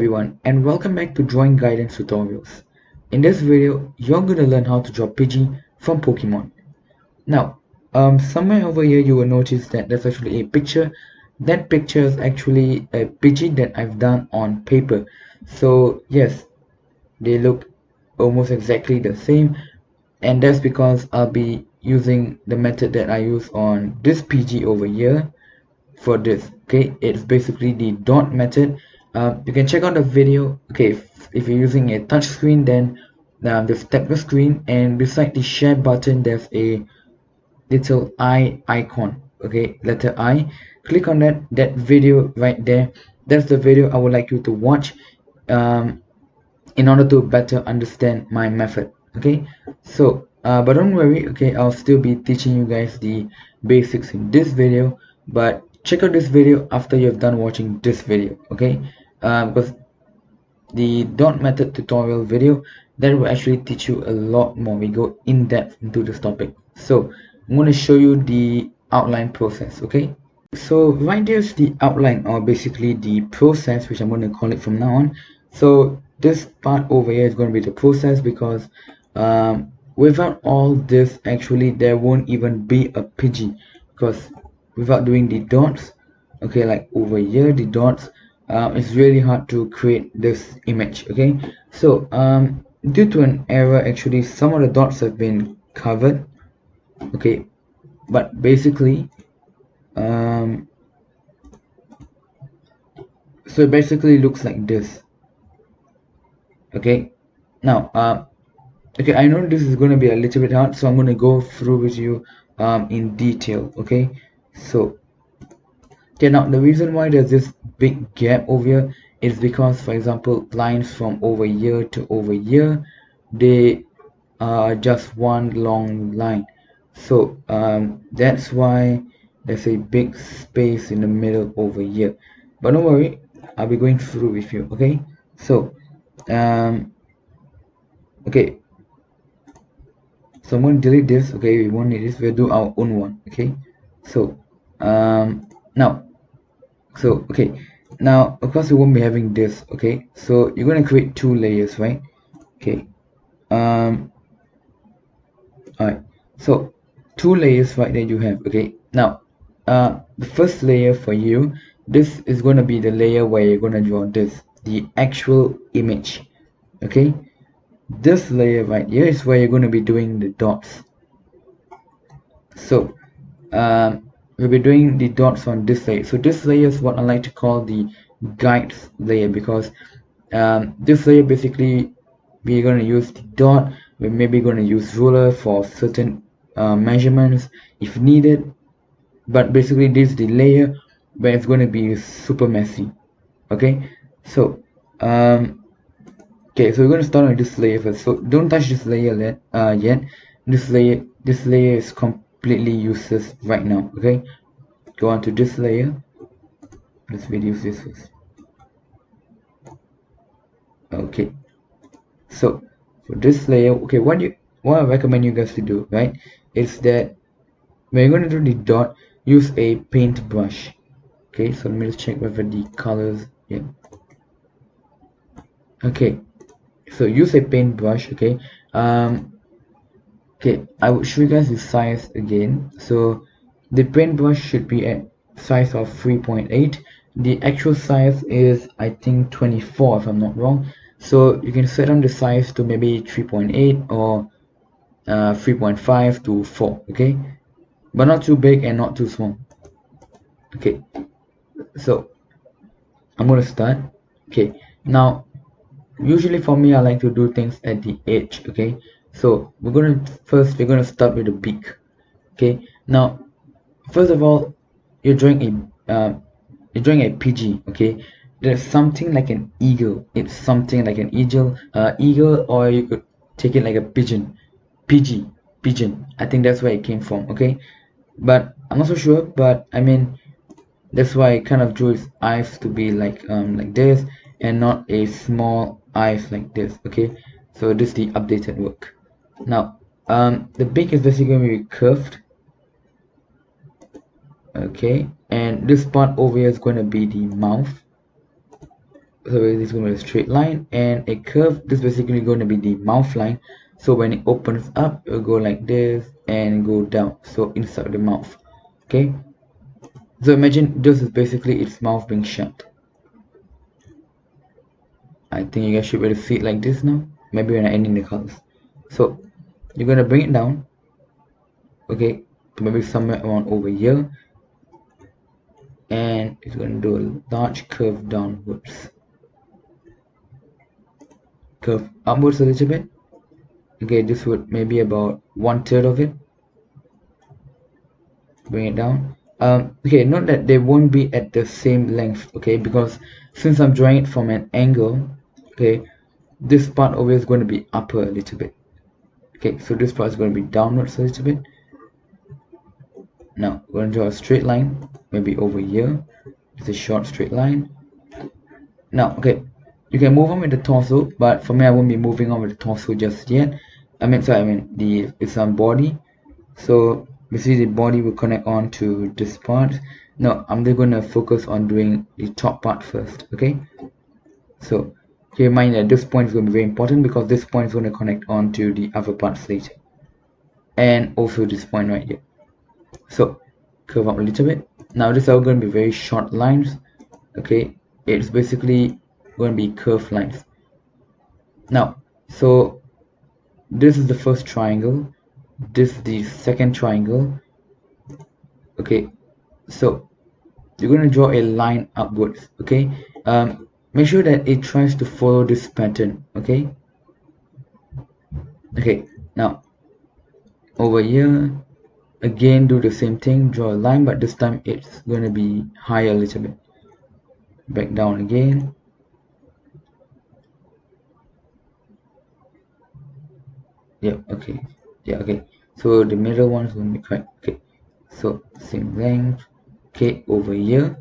everyone, and welcome back to Drawing Guidance Tutorials. In this video, you're going to learn how to draw Pidgey from Pokemon. Now, somewhere over here you will notice that there's actually a picture. That picture is actually a Pidgey that I've done on paper. So yes, they look almost exactly the same, and that's because I'll be using the method that I use on this Pidgey over here for this. Okay, it's basically the dot method. You can check out the video. Okay, if you're using a touch screen, then just tap the screen, and beside the share button there's a little I icon. Okay, letter I. Click on that video right there. That's the video I would like you to watch in order to better understand my method. Okay, so but don't worry, okay, I'll still be teaching you guys the basics in this video, but check out this video after you've done watching this video. Okay, because the dot method tutorial video, that will actually teach you a lot more. We go in depth into this topic. So I'm going to show you the outline process. Okay, so right there's the outline, or basically the process, which I'm going to call it from now on. So this part over here is going to be the process, because without all this, actually there won't even be a Pidgey, because without doing the dots, okay, like over here the dots, it's really hard to create this image. Okay, so due to an error, actually some of the dots have been covered. Okay, but basically so it basically looks like this. Okay, now okay, I know this is going to be a little bit hard, so I'm going to go through with you in detail. Okay, so okay, now the reason why there's this big gap over here is because, for example, lines from over here to over here, they are just one long line. So that's why there's a big space in the middle over here. But don't worry, I'll be going through with you. Okay, so okay, so I'm going to delete this. Okay, we won't need this, we'll do our own one. Okay, so now, so okay, now of course we won't be having this. Okay, so you're going to create two layers, right? Okay, alright, so two layers right there you have. Okay, now the first layer for you, this is going to be the layer where you're going to draw this, the actual image. Okay, this layer right here is where you're going to be doing the dots. So we'll be doing the dots on this layer. So this layer is what I like to call the guides layer, because this layer basically we're going to use the dot. We're maybe going to use ruler for certain measurements if needed, but basically this is the layer where it's going to be super messy. Okay, so okay, so we're going to start on this layer first. So don't touch this layer yet. This layer is completely useless right now. Okay, go on to this layer. Let's reduce this first. Okay, so for this layer, okay, what I recommend you guys to do, right, is that when you're going to do the dot, use a paintbrush. Okay, so let me just check whether the colors, yeah, okay, so use a paintbrush. Okay, okay, I will show you guys the size again. So the paintbrush should be at size of 3.8. the actual size is, I think, 24 if I'm not wrong. So you can set on the size to maybe 3.8 or 3.5 to 4. Okay, but not too big and not too small. Okay, so I'm gonna start. Okay, now usually for me I like to do things at the edge. Okay, so we're gonna start with the beak. Okay, now first of all, you're drawing a Pidgey. Okay, there's something like an eagle. It's something like an eagle, or you could take it like a pigeon. Pidgey, pigeon, I think that's where it came from. Okay, but I'm not so sure, but I mean, that's why I kind of drew his eyes to be like this, and not a small eyes like this. Okay, so this is the updated work. Now the beak is basically going to be curved. Okay, and this part over here is going to be the mouth. So it's going to be a straight line, and a curve. This is basically going to be the mouth line. So when it opens up, it will go like this and go down, so inside the mouth. Okay, so imagine this is basically its mouth being shut. I think you guys should be able to see it like this now. Maybe when I end in the colors. So you're gonna bring it down, okay, to maybe somewhere around over here, and it's gonna do a large curve downwards, curve upwards a little bit. Okay, this would maybe about 1/3 of it. Bring it down. Okay, note that they won't be at the same length, okay, because since I'm drawing it from an angle, okay, this part over is going to be upper a little bit. Okay, so this part is going to be downwards a little bit. Now we're going to draw a straight line, maybe over here. It's a short straight line. Now, okay, you can move on with the torso, but for me, I won't be moving on with the torso just yet. It's on body. So basically, the body will connect on to this part. Now, I'm just gonna focus on doing the top part first. Okay. So keep in mind that this point is going to be very important because this point is going to connect on to the other parts later, and also this point right here. So curve up a little bit. Now this is all going to be very short lines. Okay, it's basically going to be curved lines. Now, so this is the first triangle, this is the second triangle. Okay, so you're going to draw a line upwards. Okay, make sure that it tries to follow this pattern. Okay, now over here again, do the same thing, draw a line, but this time it's going to be higher a little bit. Back down again. Okay, so the middle one is going to be correct. Okay, so same length. Okay, over here,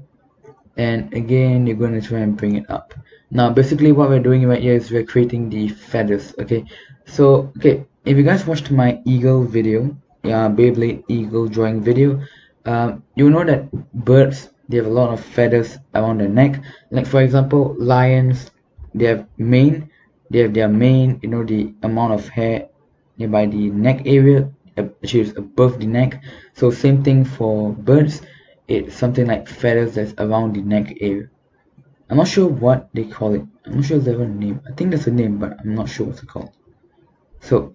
and again you're going to try and bring it up. Now basically what we're doing right here is we're creating the feathers. Okay, so if you guys watched my eagle video, Beyblade eagle drawing video, you know that birds, they have a lot of feathers around their neck. Like for example, lions, they have mane, their mane, you know, the amount of hair nearby the neck area, which is above the neck. So same thing for birds, it's something like feathers that's around the neck area. I'm not sure what they call it. I'm not sure if there's a name. I think there's a name, but I'm not sure what's it called. So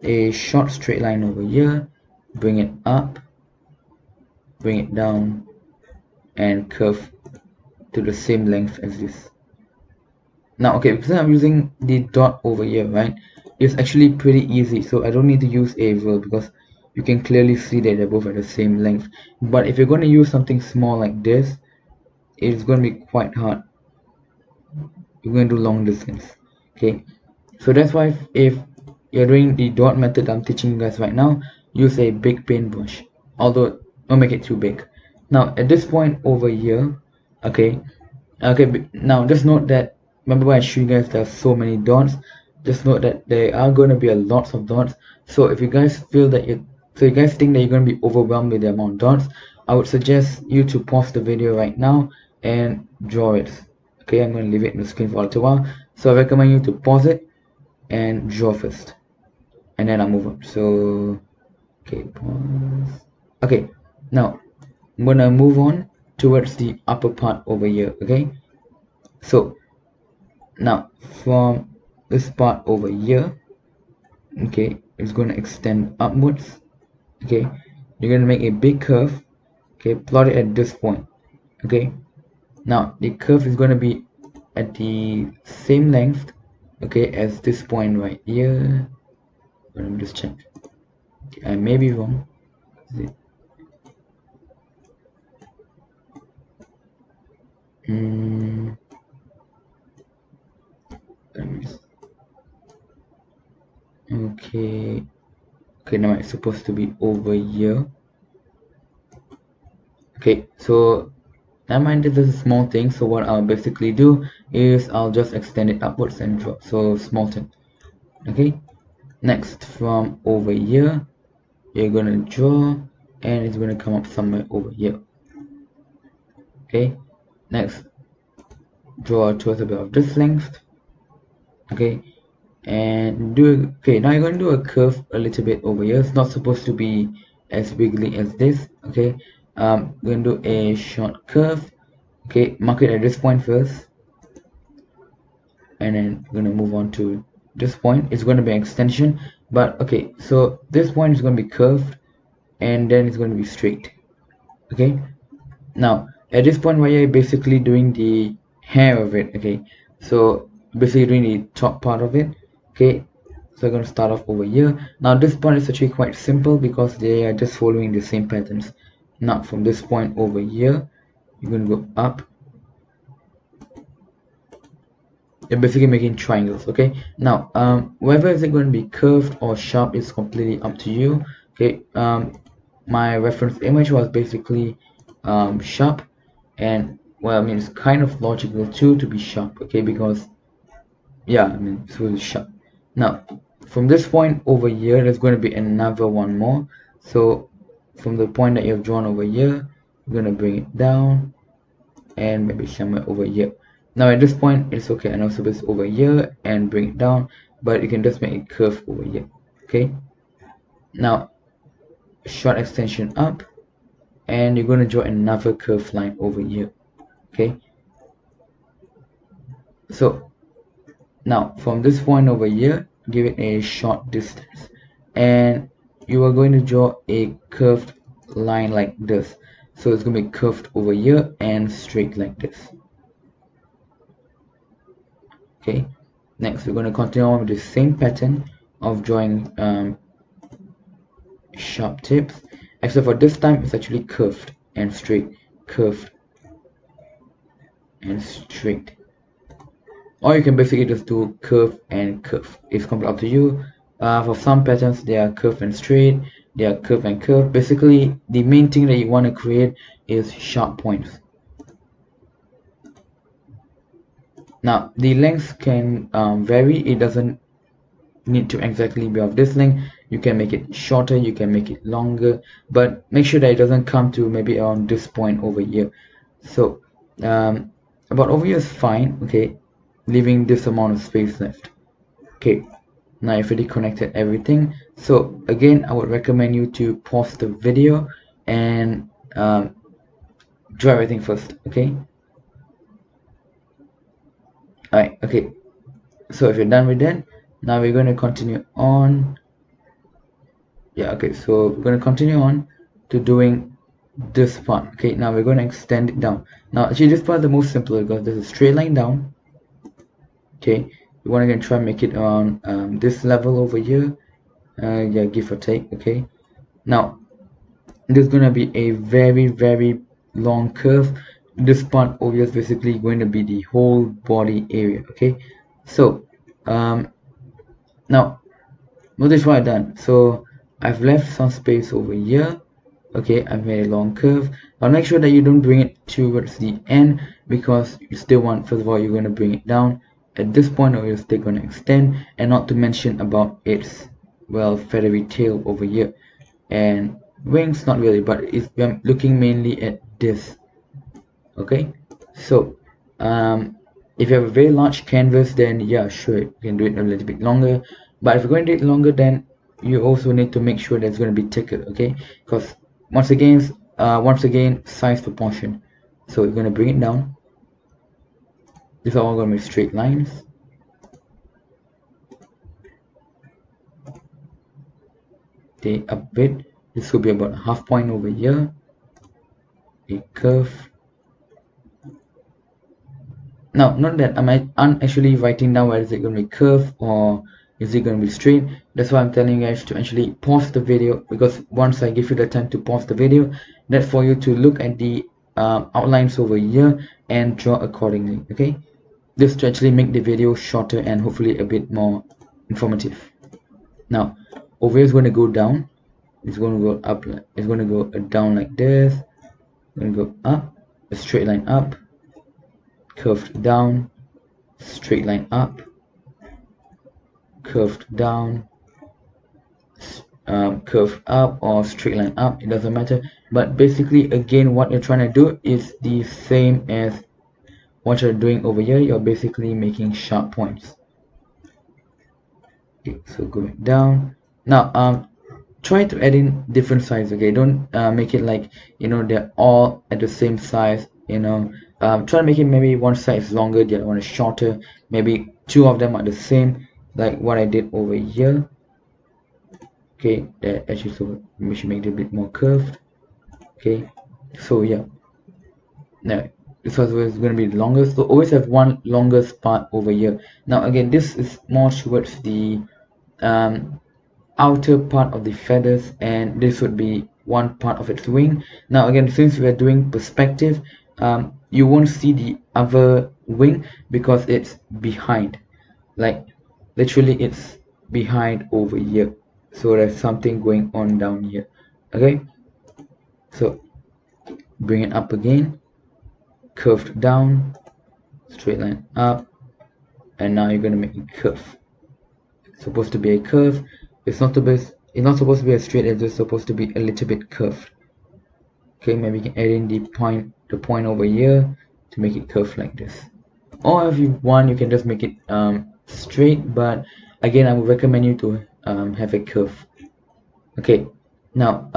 a short straight line over here, bring it up, bring it down, and curve to the same length as this. Now because I'm using the dot over here, right, it's actually pretty easy, so I don't need to use a rule because you can clearly see that they're both at the same length. But if you're going to use something small like this, it's going to be quite hard. You're going to do long distance. Okay, so that's why if you're doing the dot method I'm teaching you guys right now, use a big paintbrush, although don't make it too big. Now at this point over here, now just note that, remember when I showed you guys there are so many dots, just note that there are going to be a lot of dots. So if you guys feel that you guys think that you're going to be overwhelmed with the amount of dots, I would suggest you to pause the video right now and draw it. Okay, I'm going to leave it in the screen for a little while, so I recommend you to pause it and draw first, and then I'll move on. So pause. Okay, now I'm going to move on towards the upper part over here. Okay, so now from this part over here, it's going to extend upwards. You're going to make a big curve. Plot it at this point. Now the curve is going to be at the same length as this point right here. Let me just check. I may be wrong. Now it's supposed to be over here. So never mind, this is a small thing, so what I'll basically do is I'll just extend it upwards and draw. So small thing. Next, from over here you're gonna draw, and it's gonna come up somewhere over here. Next, draw towards a bit of this length, okay, and do okay. Now you're going to do a curve a little bit over here. It's not supposed to be as wiggly as this, okay. We're going to do a short curve, okay. Mark it at this point first, and then we're going to move on to this point. It's going to be an extension, but okay, so this point is going to be curved and then it's going to be straight, okay. Now at this point where you're basically doing the hair of it, okay, so basically doing the top part of it, okay. So I'm going to start off over here. Now this part is actually quite simple because they are just following the same patterns. Now from this point over here, you're going to go up. You're basically making triangles, okay. Now whether is it going to be curved or sharp is completely up to you, okay. My reference image was basically sharp, and well, I mean, it's kind of logical too to be sharp, okay, because yeah, I mean, it's really sharp. Now from this point over here, there's going to be another one more. So from the point that you've drawn over here, you're going to bring it down and maybe somewhere over here. Now at this point it's okay, and also it's over here and bring it down, but you can just make it curve over here, okay. Now short extension up, and you're going to draw another curved line over here, okay. So now from this point over here, give it a short distance, and you are going to draw a curved line like this. So it's going to be curved over here and straight like this, okay. Next we're going to continue on with the same pattern of drawing sharp tips, except for this time it's actually curved and straight, curved and straight. Or you can basically just do curve and curve. It's completely up to you. For some patterns they are curve and straight, they are curve and curve. Basically the main thing that you want to create is sharp points. Now the length can vary. It doesn't need to exactly be of this length. You can make it shorter, you can make it longer, but make sure that it doesn't come to maybe around this point over here. So about over here is fine, okay, leaving this amount of space left, okay. Now I've already connected everything. So again, I would recommend you to pause the video and draw everything first, okay. Alright, okay, so if you're done with that, now we're going to continue on. Yeah, okay, so we're going to continue on to doing this part, okay. Now we're going to extend it down. Now actually this part is the most simple because there's a straight line down, okay. You want to try and make it around this level over here, yeah, give or take, okay. Now there's going to be a very long curve. This part over here is basically going to be the whole body area, okay. So now notice what I've done. So I've left some space over here, okay. I've made a long curve. Now make sure that you don't bring it towards the end, because you still want, first of all, you're going to bring it down at this point, or you're still going to extend, and not to mention about its, well, feathery tail over here, and wings, not really, but it's, I'm looking mainly at this, okay. So if you have a very large canvas, then yeah, sure, you can do it a little bit longer. But if you're going to do it longer, then you also need to make sure that it's going to be thicker, okay, because once again size proportion. So you're going to bring it down. These are all going to be straight lines, okay. A bit, this will be about a half point over here, a curve. Now not that I'm actually writing down whether is it going to be curve or is it going to be straight. That's why I'm telling you guys to actually pause the video, because once I give you the time to pause the video, that's for you to look at the outlines over here and draw accordingly, okay. This to actually make the video shorter and hopefully a bit more informative. Now over here is going to go down, it's going to go up, it's going to go down like this, it's going to go up, a straight line up, curved down, straight line up, curved down, curved up, or straight line up, it doesn't matter. But basically again what you're trying to do is the same as what you're doing over here, you're basically making sharp points. Okay, so going down. Now try to add in different size. Okay, don't make it like, you know, they're all at the same size, you know. Try to make it maybe one side is longer, the other one is shorter, maybe two of them are the same, like what I did over here. Okay, that actually, so we should make it a bit more curved. Okay, so yeah, now this was going to be the longest, so always have one longest part over here. Now again, this is more towards the outer part of the feathers, and this would be one part of its wing. Now again, since we are doing perspective, you won't see the other wing because it's behind, like literally it's behind over here, so there's something going on down here. Okay, so bring it up again, curved down, straight line up, and now you're going to make it curve. It's supposed to be a curve. It's not supposed to be a straight edge, it's supposed to be a little bit curved. Okay, maybe you can add in the point over here to make it curved like this. Or if you want, you can just make it straight, but again, I would recommend you to have a curve. Okay, now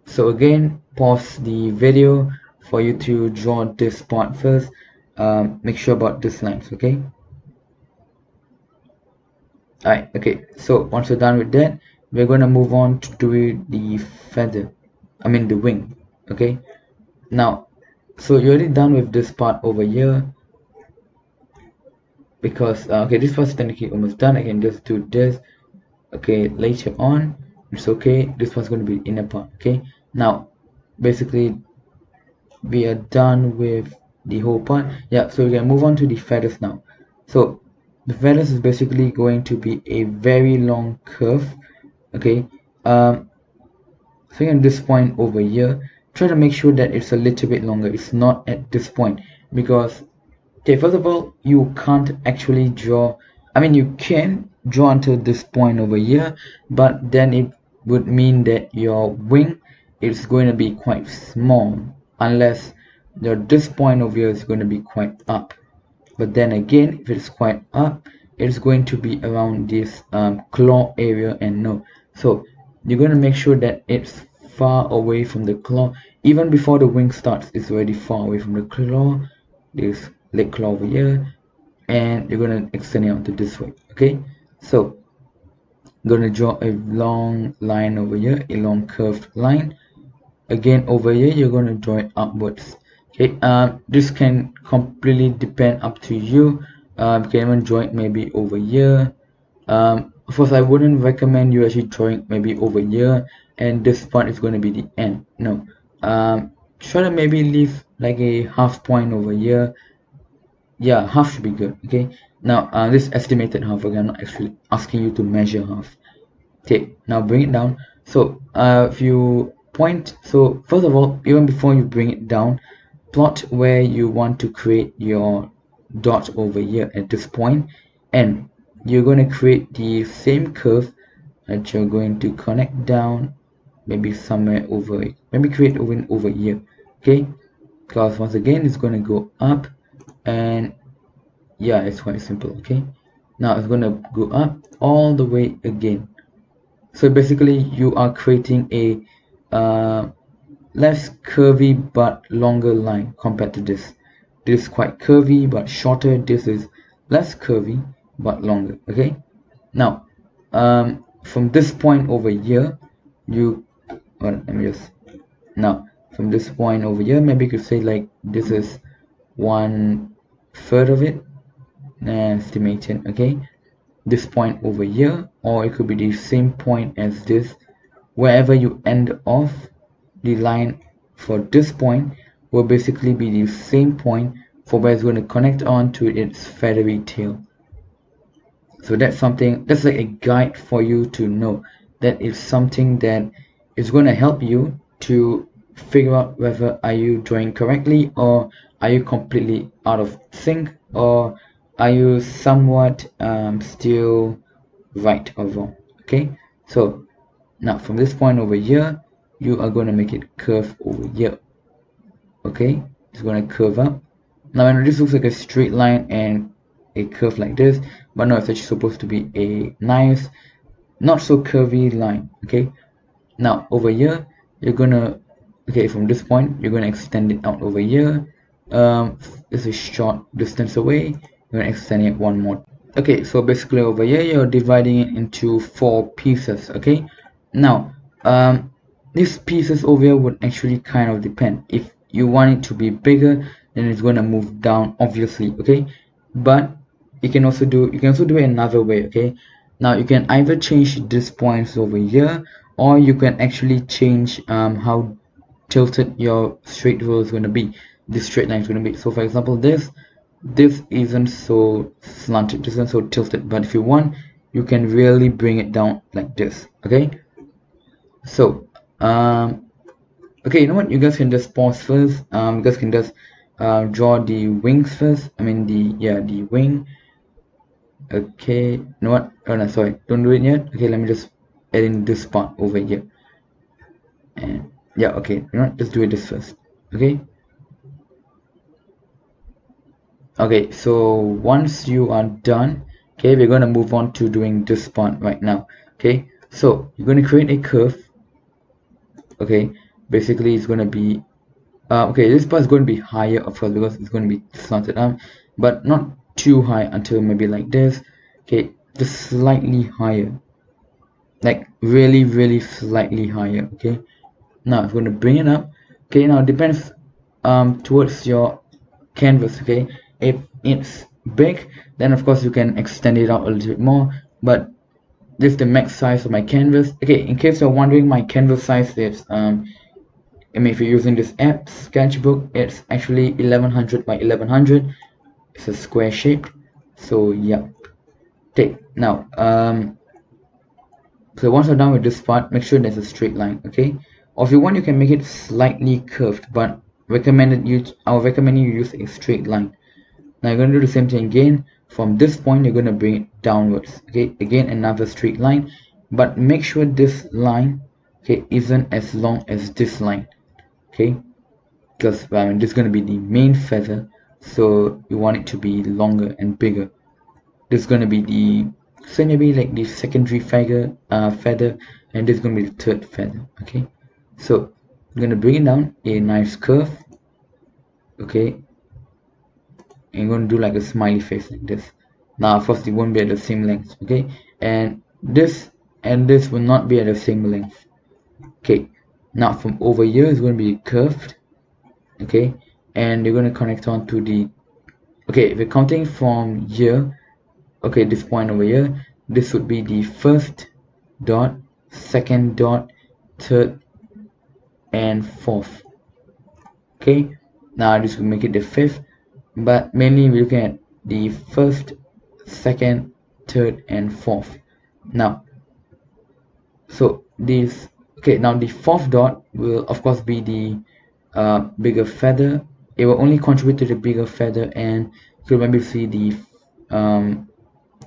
so again, pause the video for you to draw this part first. Make sure about these lines. Okay. Alright, okay, so once we're done with that, we're going to move on to do the feather, the wing. Okay, now, so you're already done with this part over here, because okay, this was technically almost done. I can just do this. Okay, later on, it's okay, this was going to be inner part. Okay, now basically we are done with the whole part. Yeah, so we can move on to the feathers now. So the feathers is basically going to be a very long curve. Okay, so at this point over here, try to make sure that it's a little bit longer. It's not at this point, because okay, first of all, you can't actually draw, you can draw until this point over here, but then it would mean that your wing is going to be quite small, unless this point over here is going to be quite up. But then again, if it's quite up, it's going to be around this claw area, and no, so you're going to make sure that it's far away from the claw. Even before the wing starts, it's already far away from the claw. This leg claw over here, and you're going to extend it out to this way. Okay, so I'm going to draw a long line over here, a long curved line. Again, over here, you're going to draw it upwards. Okay, this can completely depend up to you. You can even draw it maybe over here. Of course, I wouldn't recommend you actually drawing maybe over here, and this part is going to be the end. No, try to maybe leave like a half point over here. Yeah, half should be good. Okay, now this estimated half. Okay, I'm not actually asking you to measure half. Okay, now bring it down. So if you point, so first of all, even before you bring it down, plot where you want to create your dot over here at this point, and you're going to create the same curve that you're going to connect down, maybe somewhere over, maybe create over here. Okay, because once again it's going to go up, and yeah, it's quite simple. Okay, now it's going to go up all the way again. So basically you are creating a less curvy but longer line compared to this. This is quite curvy but shorter. This is less curvy but longer. Okay, now from this point over here, from this point over here, maybe you could say like this is 1/3 of it, and estimated. Okay, this point over here, or it could be the same point as this. Wherever you end off, the line for this point will basically be the same point for where it's going to connect on to its feathery tail. So that's like a guide for you to know. That is something that is going to help you to figure out whether are you drawing correctly, or are you completely out of sync, or are you somewhat still right or wrong. Okay, so now from this point over here, you are going to make it curve over here. Okay, it's going to curve up, Now I know this looks like a straight line and a curve like this, but no, it's actually supposed to be a nice, not so curvy line. Okay, now over here you're gonna, okay, from this point you're gonna extend it out over here. It's a short distance away, you're gonna extend it one more. Okay, so basically over here you're dividing it into 4 pieces. Okay, now these pieces over here would actually kind of depend. If you want it to be bigger, then it's going to move down, obviously. Okay, but you can also do it another way. Okay, now you can either change these points over here, or you can actually change how tilted your straight rule is going to be, this straight line is going to be. So for example, this isn't so slanted, this isn't so tilted, but if you want, you can really bring it down like this. Okay, so okay, you know what, you guys can just pause first. You guys can just draw the wings first. I mean the wing. Okay, you know what, oh no, sorry, don't do it yet. Okay, let me just add in this part over here. And yeah, okay, you know what, just do it this first. Okay, okay, so once you are done, okay, we're going to move on to doing this part right now. Okay, so you're going to create a curve. Okay, basically it's going to be okay, this part is going to be higher, of course, because it's going to be slanted up, but not too high until maybe like this. Okay, just slightly higher, like really slightly higher. Okay, now I'm going to bring it up. Okay, now it depends towards your canvas. Okay, if it's big, then of course you can extend it out a little bit more, but this is the max size of my canvas. Okay, in case you're wondering, my canvas size is I mean, if you're using this app Sketchbook, it's actually 1100 by 1100. It's a square shape. So yeah, okay, now so once you're done with this part, make sure there's a straight line. Okay, or if you want, you can make it slightly curved, but I would recommend you use a straight line. Now you're going to do the same thing again. From this point you're going to bring it downwards. Okay, again another straight line, but make sure this line, okay, isn't as long as this line. Okay, because this is going to be the main feather, so you want it to be longer and bigger. This is going to be the, say maybe like the secondary feather, and this is going to be the third feather. Okay, so I'm going to bring it down a nice curve. Okay, and you're going to do like a smiley face like this. Now of course it won't be at the same length. Okay, and this will not be at the same length. Okay, now from over here it's going to be curved. Okay, and you're going to connect on to the, okay, if we're counting from here, okay, this point over here, this would be the first dot, second dot, third and fourth. Okay, now this will make it the fifth, but mainly we're looking at the first, second, third and fourth. Now so this, okay, now the fourth dot will of course be the bigger feather. It will only contribute to the bigger feather, and you will maybe see the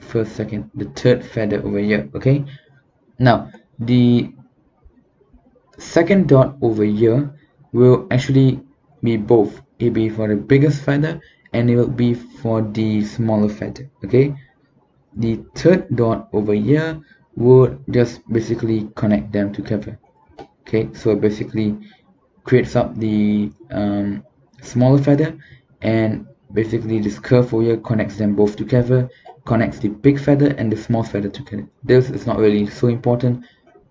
first, second, the third feather over here. Okay, now the second dot over here will actually be both. It will be for the biggest feather and it will be for the smaller feather. Okay, the third dot over here would just basically connect them together. Okay, so basically creates up the smaller feather, and basically this curve over here connects them both together, connects the big feather and the small feather together. This is not really so important.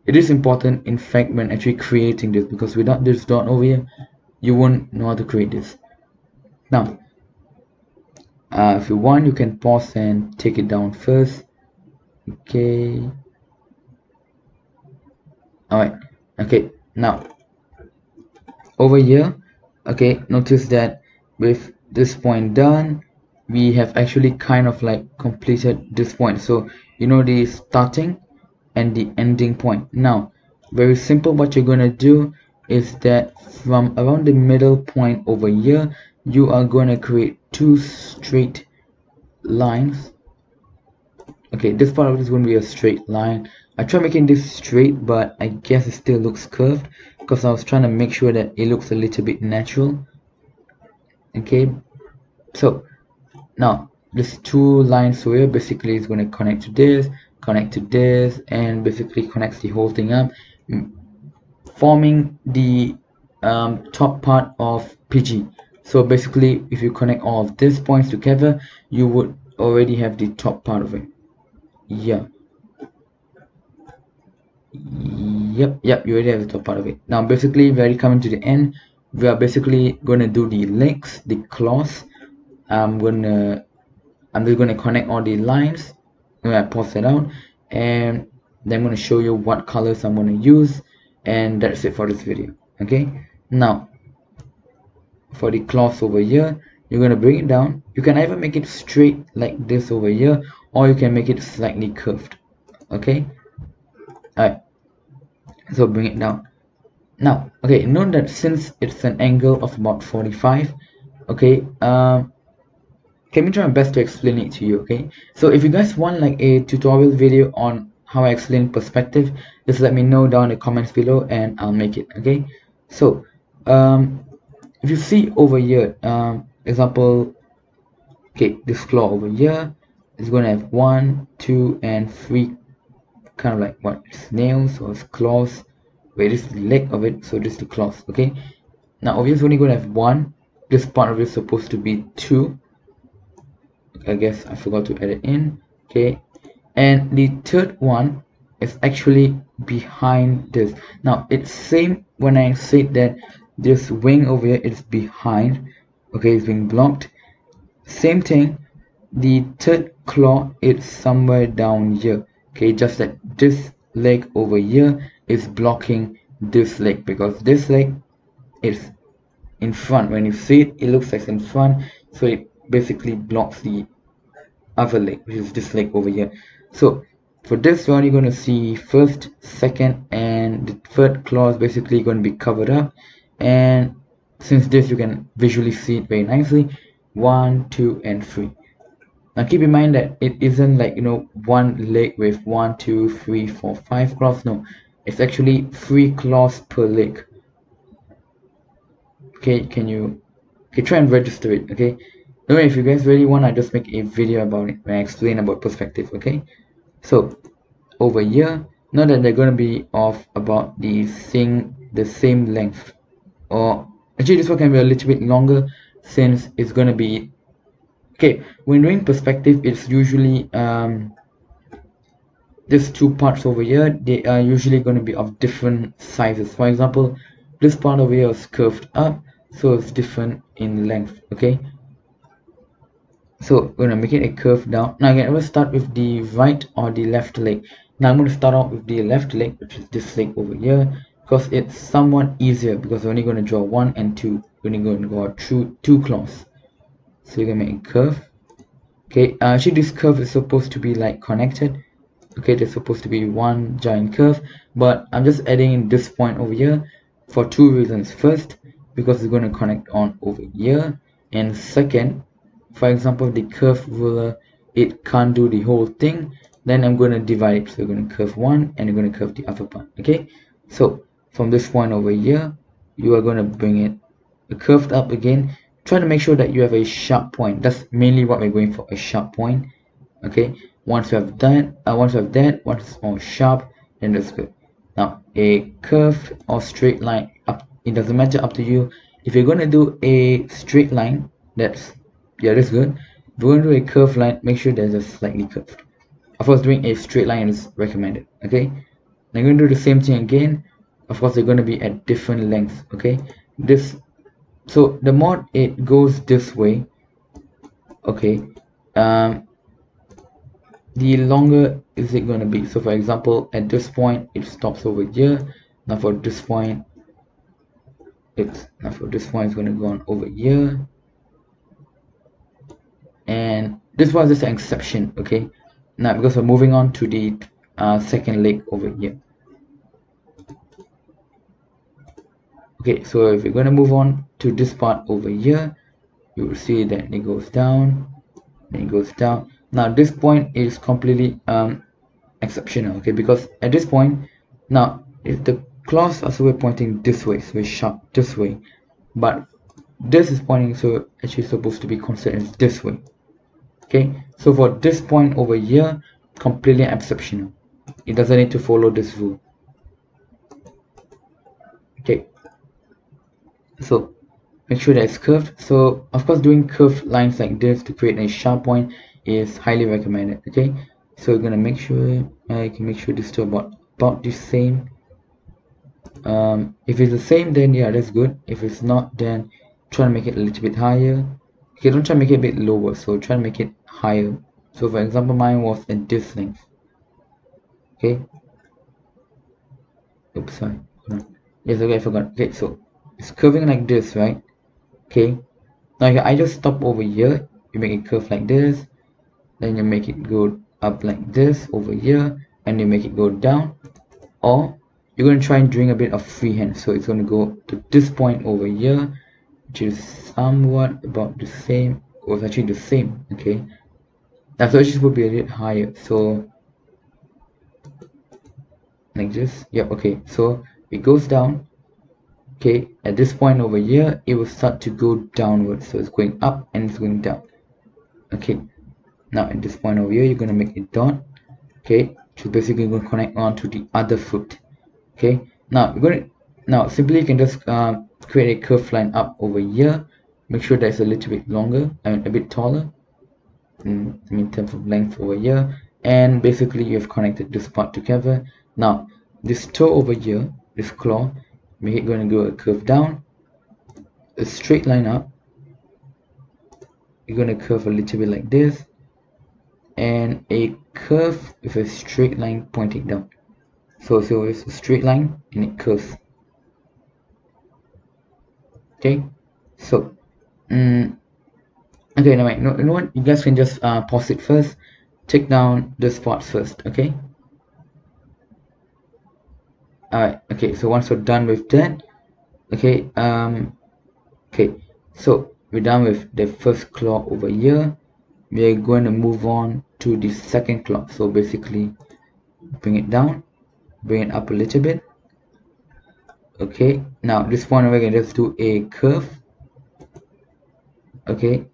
It is important in fact when actually creating this, because without this dot over here you won't know how to create this. Now if you want, you can pause and take it down first. Okay, alright, okay, now over here, okay, notice that with this point done, we have actually kind of like completed this point. So you know the starting and the ending point. Now very simple, what you're gonna do is that from around the middle point over here, you are gonna create 2 straight lines. Okay, this part of it is going to be a straight line. I try making this straight, but I guess it still looks curved because I was trying to make sure that it looks a little bit natural. Okay, So now this two lines over here basically is going to connect to this, and basically connects the whole thing up, forming the top part of Pidgey. So basically, if you connect all of these points together, you would already have the top part of it. Yeah. Yep, you already have the top part of it. Now basically, very coming to the end, we are basically gonna do the legs, the claws. I'm just gonna connect all the lines. I'm gonna pause it out, and then I'm gonna show you what colors I'm gonna use, and that's it for this video. Okay, now for the claws over here, you're gonna bring it down. You can either make it straight like this over here, or you can make it slightly curved. Okay, alright, so bring it down. Now, okay, note that since it's an angle of about 45, okay, let me try my best to explain it to you. Okay, so if you guys want like a tutorial video on how I explain perspective, just let me know down in the comments below and I'll make it. Okay, so if you see over here, example, okay, this claw over here is going to have 1, 2 and 3 kind of like what, nails or claws. Wait, this is the leg of it, so this is the claws. Okay, now obviously only going to have 1. This part of it is supposed to be 2. I guess I forgot to add it in. Okay, and the third one is actually behind this. Now it's same when I said that this wing over here is behind. Okay, it's being blocked. Same thing, the third claw is somewhere down here. Okay, just that this leg over here is blocking this leg, because this leg is in front. When you see it, it looks like in front, so it basically blocks the other leg, which is this leg over here. So for this one, you're going to see first, second and the third claw is basically going to be covered up, and since this you can visually see it very nicely. 1, 2 and 3. Now keep in mind that it isn't like, you know, one leg with 1, 2, 3, 4, 5 claws. No, it's actually 3 claws per leg. Okay, try and register it. Okay, anyway, if you guys really want, I just make a video about it when I explain about perspective. Okay, so over here, know that they're going to be of about the same length, or actually this one can be a little bit longer, since it's going to be, okay, when doing perspective, it's usually these two parts over here, they are usually going to be of different sizes. For example, this part over here is curved up, so it's different in length. Okay, so we're gonna make it a curve down. Now again, we'll start with the right or the left leg. Now I'm going to start off with the left leg, which is this leg over here, because it's somewhat easier, because we're only going to draw 1 and 2. We're only going to go through 2 claws. So you're gonna make a curve. Okay, actually this curve is supposed to be like connected. Okay, there's supposed to be one giant curve, but I'm just adding in this point over here for 2 reasons. First, because it's going to connect on over here, and second, for example, the curve ruler, it can't do the whole thing, then I'm going to divide it. So you're going to curve one and you're going to curve the other part. Okay, so from this point over here, you are going to bring it curved up again. Try to make sure that you have a sharp point. That's mainly what we're going for, a sharp point. Okay, once you have that, once it's more sharp, then that's good. Now a curved or straight line, up, it doesn't matter, up to you. If you're going to do a straight line, that's good. If you're going to do a curved line, make sure that it's slightly curved. Of course, doing a straight line is recommended. Okay, now you're going to do the same thing again. Of course, they're going to be at different lengths. Okay, so the more it goes this way, okay, the longer is it going to be. So for example, at this point it stops over here. Now for this point it's going to go on over here, and this was just an exception. Okay, now because we're moving on to the second leg over here. Okay, so if you're going to move on to this part over here, you will see that it goes down, then it goes down. Now this point is completely exceptional. Okay, because at this point, now if the claws are so pointing this way, so it's sharp this way, but this is pointing, so actually supposed to be considered as this way. Okay, so for this point over here, completely exceptional. It doesn't need to follow this rule. Okay, so make sure that it's curved. So of course, doing curved lines like this to create a sharp point is highly recommended. Okay, so we're gonna make sure I can make sure this is about the same. If it's the same, then yeah, that's good. If it's not, then try to make it a little bit higher. Okay, don't try to make it a bit lower, so try to make it higher. So for example, mine was at this length. Okay, oops, sorry. Yes, okay, I forgot. Okay, so it's curving like this, right? Okay, now I just stop over here. You make it curve like this, then you make it go up like this over here, and you make it go down. Or you're going to try and doing a bit of freehand, so it's going to go to this point over here, which is somewhat about the same. It was actually the same. Okay, now so it should be a bit higher, so like this. Yep. Okay, so it goes down. Okay, at this point over here, it will start to go downwards, so it's going up and it's going down. Okay, now at this point over here, you're going to make a dot. Okay, so basically going to connect on to the other foot. Okay, now we're going to simply you can just create a curved line up over here. Make sure that it's a little bit longer and a bit taller in terms of length over here, and basically you have connected this part together. Now this toe over here, this claw, make it going to go a curve down, a straight line up. You're going to curve a little bit like this, and a curve with a straight line pointing down. So it's a straight line and it curves. Okay, so okay, no, wait, no, you know what, you guys can just pause it first, take down this part first. Okay, alright. Okay, so once we're done with that, okay, okay, so we're done with the first claw over here. We're going to move on to the second claw. So basically bring it down, bring it up a little bit. Okay, now this point we're going to just do a curve. Okay,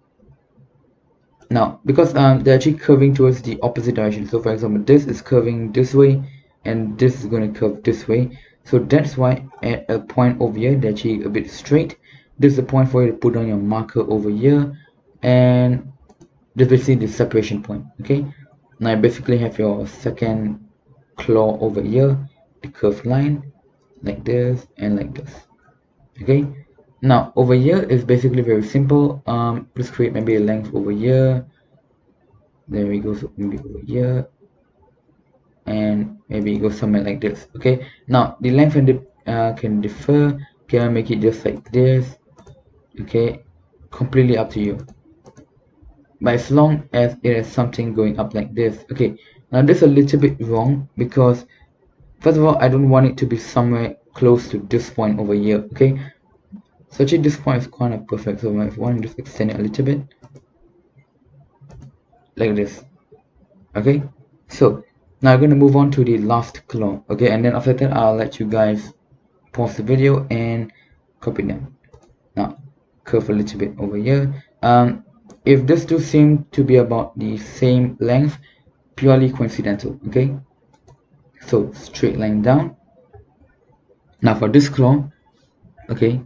now because they're actually curving towards the opposite direction, so for example this is curving this way and this is going to curve this way, so that's why at a point over here they're actually a bit straight. This is the point for you to put on your marker over here, and this is basically the separation point. Okay, now you basically have your second claw over here, the curved line like this and like this. Okay, now over here is basically very simple. Let's create maybe a length over here. There we go, so maybe over here, and maybe go somewhere like this. Okay, now the length and can differ. Can I make it just like this? Okay, completely up to you, but as long as it has something going up like this. Okay, now this is a little bit wrong because first of all I don't want it to be somewhere close to this point over here. Okay, so actually this point is kind of perfect, so if I want to just extend it a little bit like this. Okay, so now I'm going to move on to the last claw. Okay, and then after that I'll let you guys pause the video and copy them. Now curve a little bit over here. If these two seem to be about the same length, purely coincidental. Okay, so straight line down. Now for this claw, okay,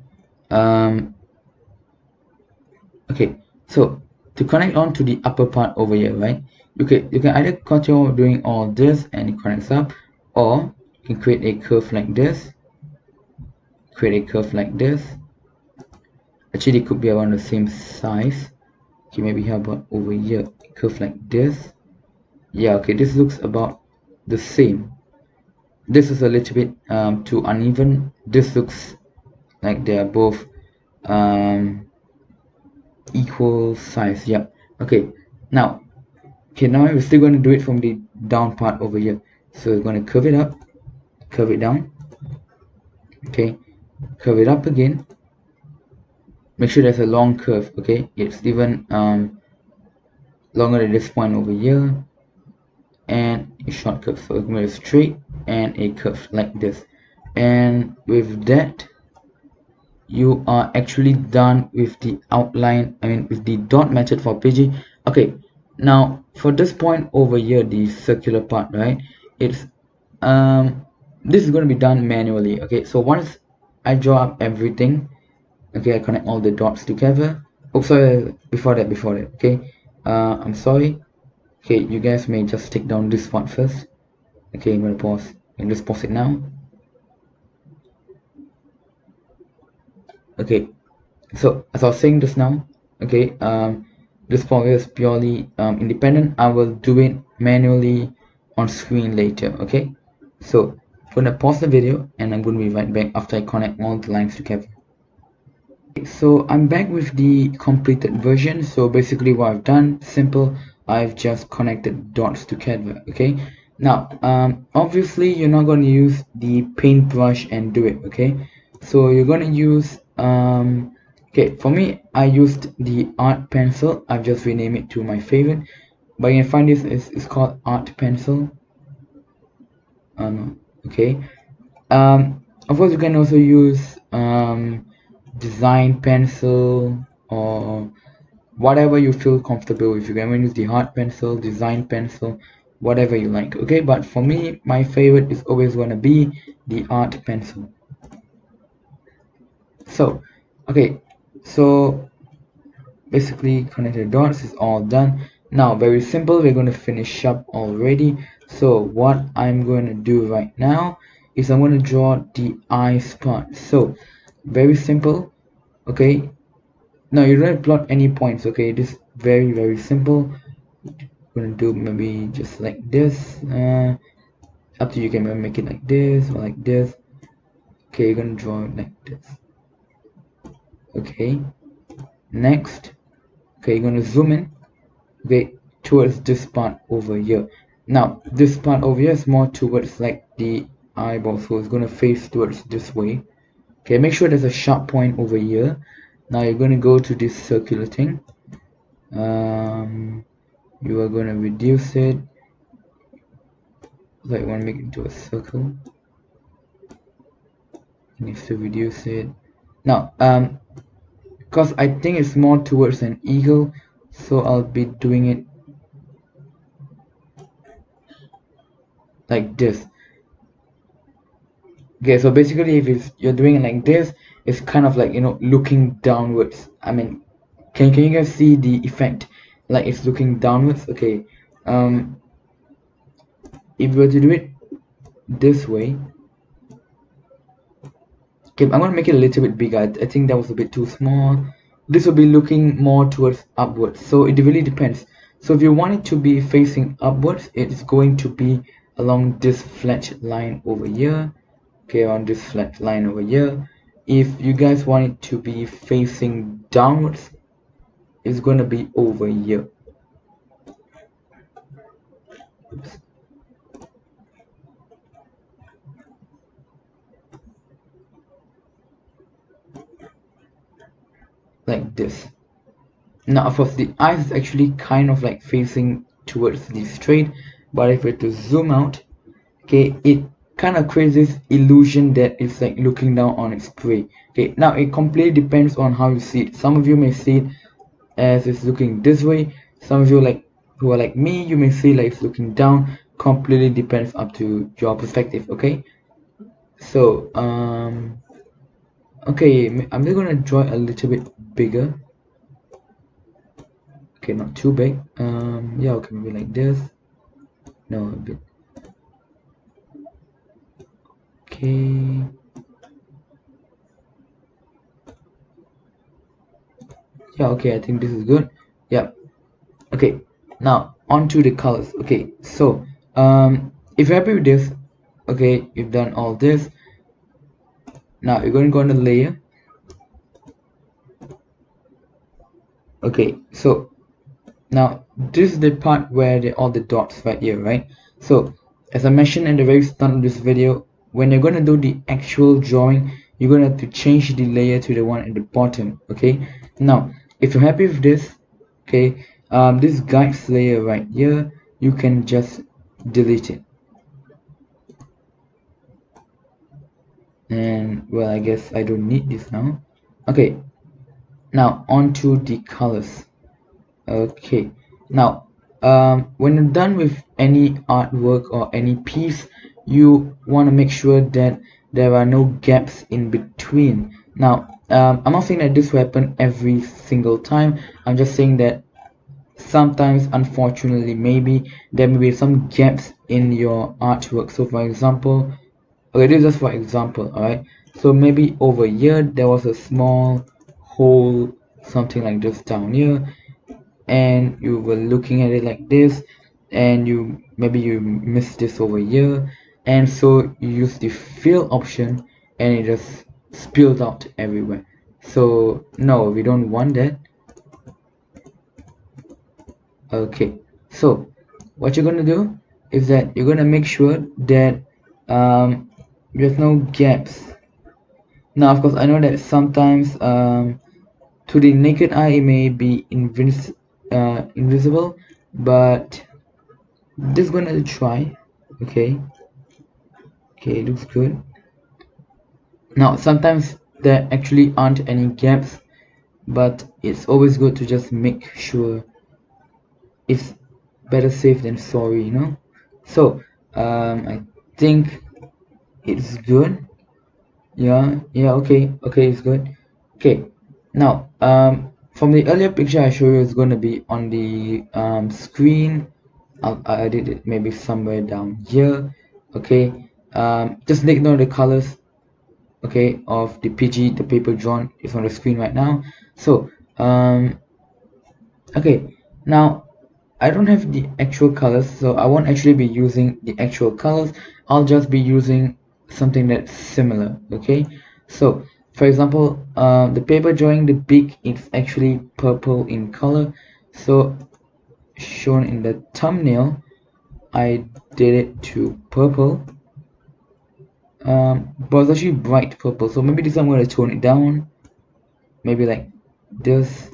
okay, so to connect on to the upper part over here, right, you can either continue doing all this and it connects up, or you can create a curve like this, actually it could be around the same size. Okay, maybe how about over here, curve like this. Yeah, okay, this looks about the same. This is a little bit too uneven. This looks like they are both equal size. Yeah, okay, now we're still going to do it from the down part over here, so we're going to curve it up, curve it down. Okay, curve it up again, make sure there's a long curve. Okay, it's even longer at this point over here, and a short curve, so we're going to straight and a curve like this. And with that, you are actually done with the outline, with the dot method for Pidgey. Okay, now for this point over here, the circular part, right, it's this is going to be done manually. Okay, so once I draw up everything, okay, I connect all the dots together. Oh, sorry, before that, okay, I'm sorry. Okay, you guys may just take down this part first. Okay, I'm gonna pause and just pause it now. Okay, so as I was saying just now, okay, this part is purely independent. I will do it manually on screen later. Okay, so I'm gonna pause the video and I'm gonna be right back after I connect all the lines together. So I'm back with the completed version. So basically what I've done, simple, I've just connected dots together. Okay, now obviously you're not going to use the paintbrush and do it. Okay, so you're going to use okay, for me I used the art pencil. I've just renamed it to my favorite, but you can find this is called art pencil. No, okay, of course you can also use design pencil or whatever you feel comfortable with. You can use the hard pencil, design pencil, whatever you like. Okay, but for me my favorite is always going to be the art pencil. So okay, so basically connected dots is all done. Now very simple, we're going to finish up already. So what I'm going to do right now is I'm going to draw the eyes part. So very simple. Okay, now you don't plot any points. Okay, this is very simple. I'm gonna do maybe just like this. Up to you, can make it like this or like this. Okay, you're gonna draw it like this. Okay, next. Okay, you're gonna zoom in. Okay, towards this part over here. Now this part over here is more towards like the eyeball, so it's gonna face towards this way. Okay, make sure there's a sharp point over here. Now you're gonna go to this circular thing. You are gonna reduce it. Like you want to make it into a circle. It needs to reduce it. Now, because I think it's more towards an eagle, so I'll be doing it like this. Okay, so basically if you're doing it like this, it's kind of like, you know, looking downwards. I mean, can you guys see the effect? Like it's looking downwards. Okay, if we were to do it this way, okay, I'm gonna make it a little bit bigger. I think that was a bit too small. This will be looking more towards upwards, so it really depends. So if you want it to be facing upwards, it's going to be along this flat line over here. Okay, on this flat line over here. If you guys want it to be facing downwards, it's going to be over here. Oops. Like this. Now of course the eyes is actually kind of like facing towards the straight, but if we were to zoom out, okay, it kind of creates this illusion that it's like looking down on its prey. Okay, now it completely depends on how you see it. Some of you may see it as it's looking this way. Some of you who are like me, you may see like it's looking down. Completely depends up to your perspective. Okay, so okay, I'm just gonna draw a little bit bigger. Okay, not too big. Yeah, okay, maybe like this. No, a bit. Okay. Yeah, okay, I think this is good. Yeah. Okay, now on to the colors. Okay, so if you're happy with this, okay, you've done all this. Now you're going to go on the layer. Okay, so now this is the part where all the dots right here, right? So as I mentioned at the very start of this video, when you're going to do the actual drawing, you're going to have to change the layer to the one at the bottom. Okay, now if you're happy with this, okay, this guides layer right here, you can just delete it. And well, I guess I don't need this now. Okay, now on to the colors. Okay, now when you're done with any artwork or any piece, you want to make sure that there are no gaps in between. Now I'm not saying that this will happen every single time. I'm just saying that sometimes, unfortunately, maybe there may be some gaps in your artwork. So for example, okay, this is just for example, alright, so maybe over here there was a small hole, something like this down here, and you were looking at it like this, and maybe you missed this over here, and so you use the fill option and it just spilled out everywhere. So no, we don't want that. Okay, so what you're gonna do is that you're gonna make sure that there's no gaps. Now of course I know that sometimes to the naked eye it may be invisible, but just gonna try. Okay, okay, it looks good. Now sometimes there actually aren't any gaps, but it's always good to just make sure. It's better safe than sorry, you know. So I think it's good. Yeah, yeah, okay, okay, it's good. Okay, now from the earlier picture I showed you, it's going to be on the screen. I did it maybe somewhere down here. Okay, just take note of the colors, okay, of the Pidgey, the paper drawn is on the screen right now. So okay, now I don't have the actual colors, so I won't actually be using the actual colors. I'll just be using something that's similar. Okay, so for example, the paper drawing the beak is actually purple in color, so shown in the thumbnail I did it to purple, but it's actually bright purple, so maybe this I'm going to tone it down, maybe like this,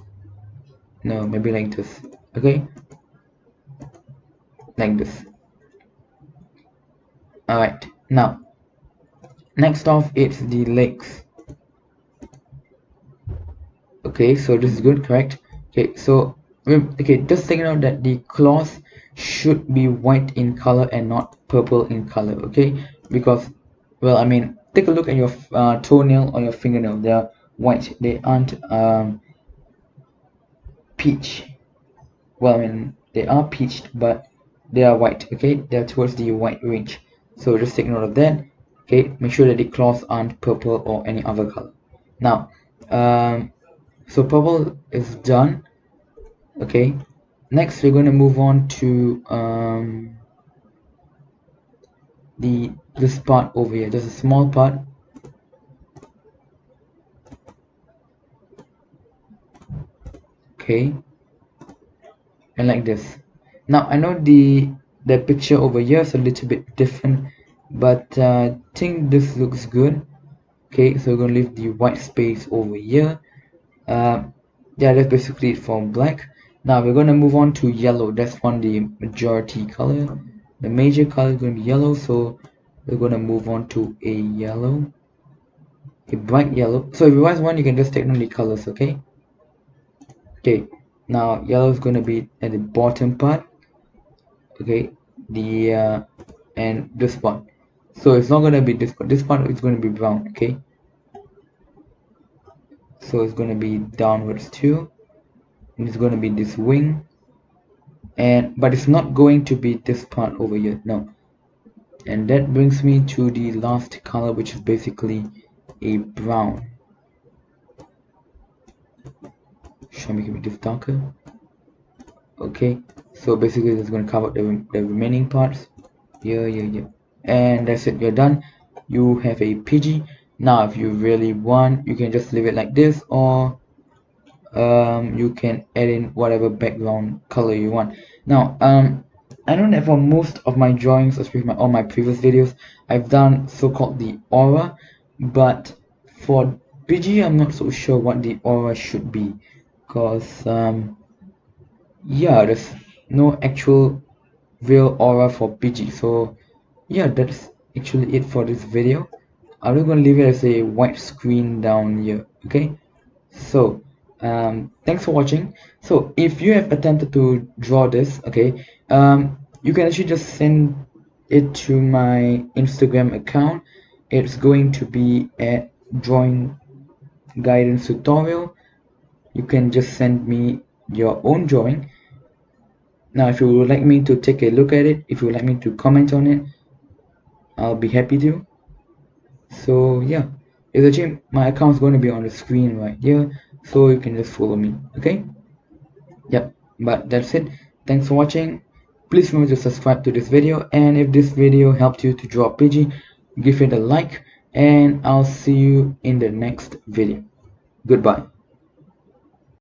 no, maybe like this. Okay, like this. Alright, now next off it's the legs. Okay, so this is good, correct? Okay, so okay, just take note that the claws should be white in color and not purple in color. Okay, because, well, I mean, take a look at your toenail or your fingernail. They are white, they aren't peach. Well, I mean, they are peached, but they are white. Okay, they're towards the white range, so just take note of that. Okay, make sure that the claws aren't purple or any other color. Now so purple is done. Okay, next we're going to move on to this part over here, just a small part. Okay, and like this. Now I know the picture over here is a little bit different, but I think this looks good. Okay, so we're going to leave the white space over here. Yeah, that's basically it for black. Now we're going to move on to yellow. That's one the majority color. The major color is going to be yellow, so we're going to move on to a yellow, a bright yellow. So if you guys want, you can just take on the colors. Okay, okay, now yellow is going to be at the bottom part. Okay, the and this part, so it's not going to be this part. This part is going to be brown. Okay, so it's going to be downwards too, and it's going to be this wing, and but it's not going to be this part over here, no. And that brings me to the last color, which is basically a brown. Should I make it this darker? Okay, so basically it's going to cover the remaining parts. Yeah, and that's it, you're done. You have a Pidgey. Now if you really want, you can just leave it like this, or you can add in whatever background color you want. Now I know that for most of my drawings, especially all my previous videos, I've done so-called the aura, but for Pidgey I'm not so sure what the aura should be, because yeah, there's no actual real aura for Pidgey. So yeah, that's actually it for this video. I'm just gonna leave it as a white screen down here. Okay, So thanks for watching. So if you have attempted to draw this, okay, you can actually just send it to my Instagram account. It's going to be at drawing guidance tutorial. You can just send me your own drawing. Now if you would like me to take a look at it, if you would like me to comment on it, I'll be happy to. So yeah, it's actually my account is going to be on the screen right here, so you can just follow me. Okay, yep, but that's it. Thanks for watching. Please remember to subscribe to this video, and if this video helped you to draw Pidgey, give it a like, and I'll see you in the next video. Goodbye.